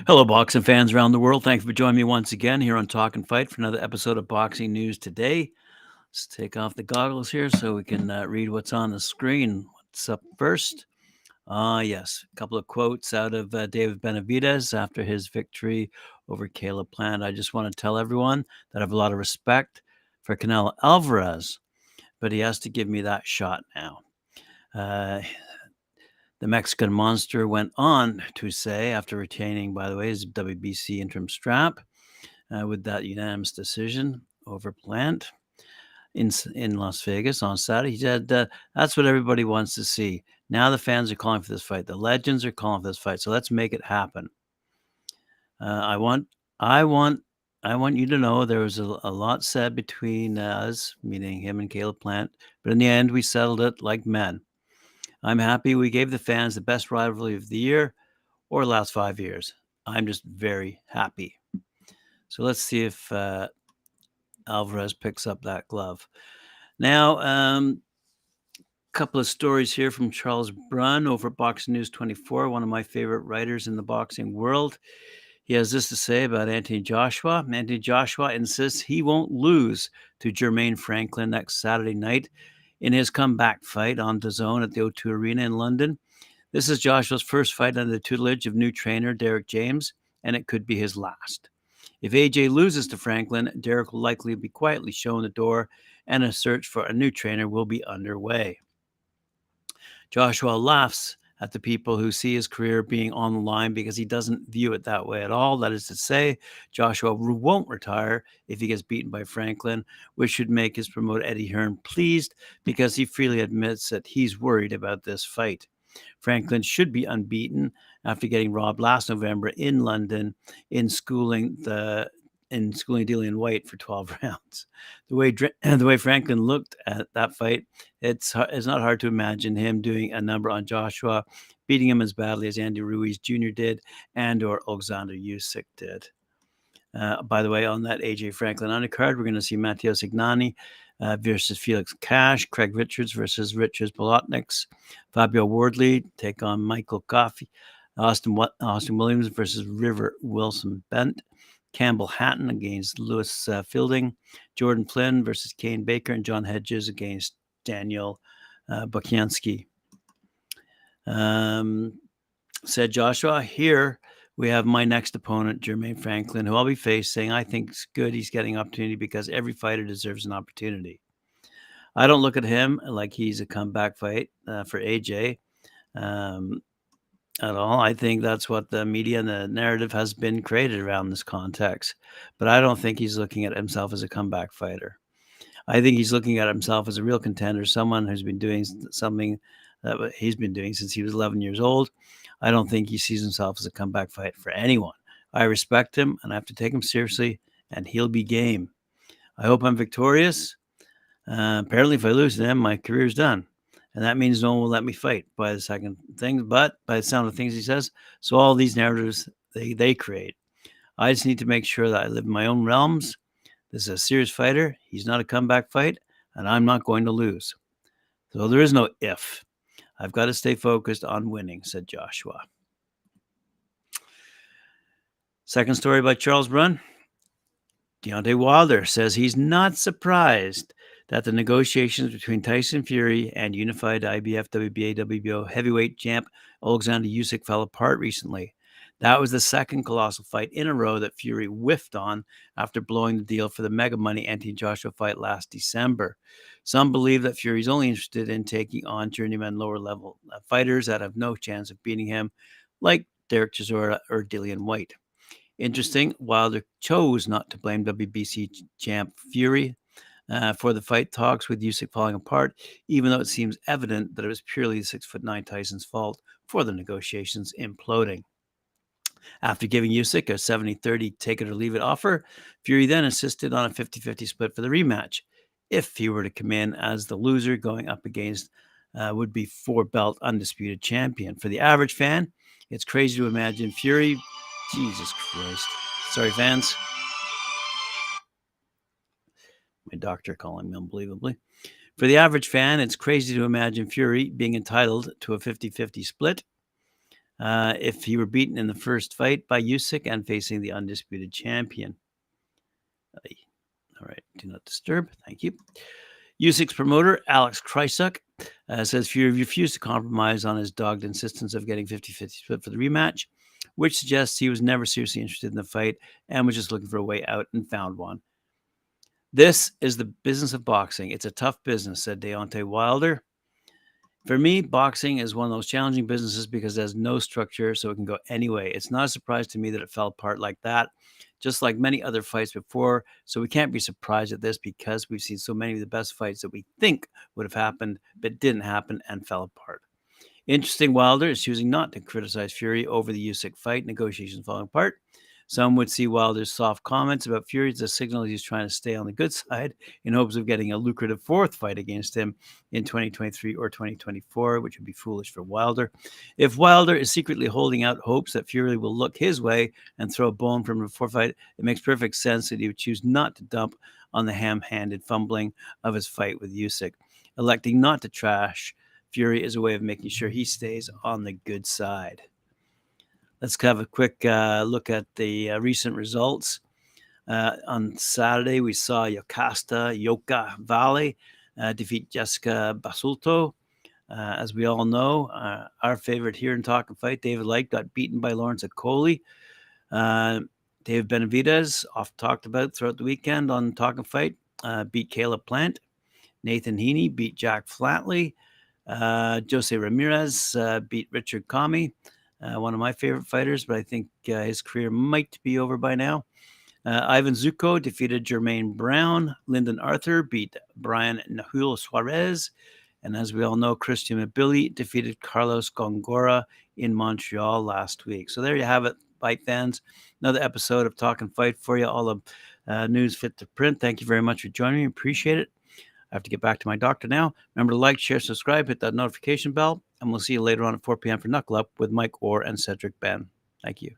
Hello, boxing fans around the world. Thank you for joining me once again here on Talk and Fight for another episode of Boxing News Today. Let's take off the goggles here so we can read what's on the screen. What's up first? Yes, a couple of quotes out of David Benavidez after his victory over Caleb Plant. I just want to tell everyone that I have a lot of respect for Canelo Alvarez, but he has to give me that shot now. The Mexican Monster went on to say, after retaining, by the way, his WBC interim strap with that unanimous decision over Plant in Las Vegas on Saturday, he said, that's what everybody wants to see. Now the fans are calling for this fight. The legends are calling for this fight. So let's make it happen. I want you to know there was a lot said between us, meaning him and Caleb Plant, but in the end, we settled it like men. I'm happy we gave the fans the best rivalry of the year or the last 5 years. I'm just very happy. So let's see if Alvarez picks up that glove. Now, a couple of stories here from Charles Brunn over at Boxing News 24, one of my favorite writers in the boxing world. He has this to say about Anthony Joshua. Anthony Joshua insists he won't lose to Jermaine Franklin next Saturday night in his comeback fight on DAZN at the O2 Arena in London. This is Joshua's first fight under the tutelage of new trainer Derek James, and it could be his last. If AJ loses to Franklin, Derek will likely be quietly shown the door, and a search for a new trainer will be underway. Joshua laughs at the people who see his career being on the line because he doesn't view it that way at all. That is to say, Joshua won't retire if he gets beaten by Franklin, which should make his promoter Eddie Hearn pleased because he freely admits that he's worried about this fight. Franklin should be unbeaten after getting robbed last November in London in schooling Dillian White for 12 rounds. The way Franklin looked at that fight, it's not hard to imagine him doing a number on Joshua, beating him as badly as Andy Ruiz Jr. did and or Alexander Usyk did. By the way, on that AJ Franklin undercard, we're going to see Matteo Signani versus Felix Cash, Craig Richards versus Richards Bolotniks, Fabio Wardley take on Michael Coffey, Austin Williams versus River Wilson Bent, Campbell Hatton against Lewis Fielding, Jordan Flynn versus Kane Baker, and John Hedges against Daniel Bukiansky. Said Joshua, here we have my next opponent, Jermaine Franklin, who I'll be facing. I think it's good he's getting opportunity because every fighter deserves an opportunity. I don't look at him like he's a comeback fight for AJ at all. I think that's what the media and the narrative has been created around this context. But I don't think he's looking at himself as a comeback fighter. I think he's looking at himself as a real contender, someone who's been doing something that he's been doing since he was 11 years old. I don't think he sees himself as a comeback fight for anyone. I respect him, and I have to take him seriously, and he'll be game. I hope I'm victorious. Apparently, if I lose to him, my career's done. And that means no one will let me fight by the second thing, but by the sound of things he says. So all these narratives, they create. I just need to make sure that I live in my own realms. This is a serious fighter. He's not a comeback fight, and I'm not going to lose. So there is no if. I've got to stay focused on winning, said Joshua. Second story by Charles Brunn. Deontay Wilder says he's not surprised that the negotiations between Tyson Fury and unified IBF, WBA, WBO heavyweight champ Alexander Usyk fell apart recently. That was the second colossal fight in a row that Fury whiffed on after blowing the deal for the mega money Anthony Joshua fight last December. Some believe that Fury's only interested in taking on journeyman lower level fighters that have no chance of beating him, like Derek Chisora or Dillian White. Interesting, Wilder chose not to blame WBC champ Fury for the fight talks with Usyk falling apart, even though it seems evident that it was purely 6'9" Tyson's fault for the negotiations imploding. After giving Usyk a 70-30 take-it-or-leave-it offer, Fury then insisted on a 50-50 split for the rematch. If he were to come in as the loser going up against would-be four-belt undisputed champion. For the average fan, it's crazy to imagine Fury. Jesus Christ. Sorry, fans. My doctor calling me unbelievably. For the average fan, it's crazy to imagine Fury being entitled to a 50-50 split if he were beaten in the first fight by Usyk and facing the undisputed champion. All right, do not disturb. Thank you. Usyk's promoter, Alex Krysuk, says Fury refused to compromise on his dogged insistence of getting 50-50 split for the rematch, which suggests he was never seriously interested in the fight and was just looking for a way out and found one. This is the business of boxing. It's a tough business, said Deontay Wilder. For me, boxing is one of those challenging businesses because it has no structure, so it can go any way. It's not a surprise to me that it fell apart like that, just like many other fights before. So we can't be surprised at this because we've seen so many of the best fights that we think would have happened, but didn't happen and fell apart. Interesting, Wilder is choosing not to criticize Fury over the Usyk fight, negotiations falling apart. Some would see Wilder's soft comments about Fury as a signal he's trying to stay on the good side in hopes of getting a lucrative fourth fight against him in 2023 or 2024, which would be foolish for Wilder. If Wilder is secretly holding out hopes that Fury will look his way and throw a bone from a fourth fight, it makes perfect sense that he would choose not to dump on the ham-handed fumbling of his fight with Usyk. Electing not to trash Fury is a way of making sure he stays on the good side. Let's have a quick look at the recent results. On Saturday, we saw Yoka Valley defeat Jessica Basulto. As we all know, our favorite here in Talk and Fight, David Light, got beaten by Lawrence Akoli. David Benavidez, oft talked about throughout the weekend on Talk and Fight, beat Caleb Plant. Nathan Heaney beat Jack Flatley. Jose Ramirez beat Richard Kami. One of my favorite fighters, but I think his career might be over by now. Ivan Zuko defeated Jermaine Brown. Lyndon Arthur beat Brian Nahul Suarez. And as we all know, Christian Mabili defeated Carlos Gongora in Montreal last week. So there you have it, fight fans. Another episode of Talk and Fight for you. All the news fit to print. Thank you very much for joining me. Appreciate it. I have to get back to my doctor now. Remember to like, share, subscribe, hit that notification bell, and we'll see you later on at 4 p.m. for Knuckle Up with Mike Orr and Cedric Ben. Thank you.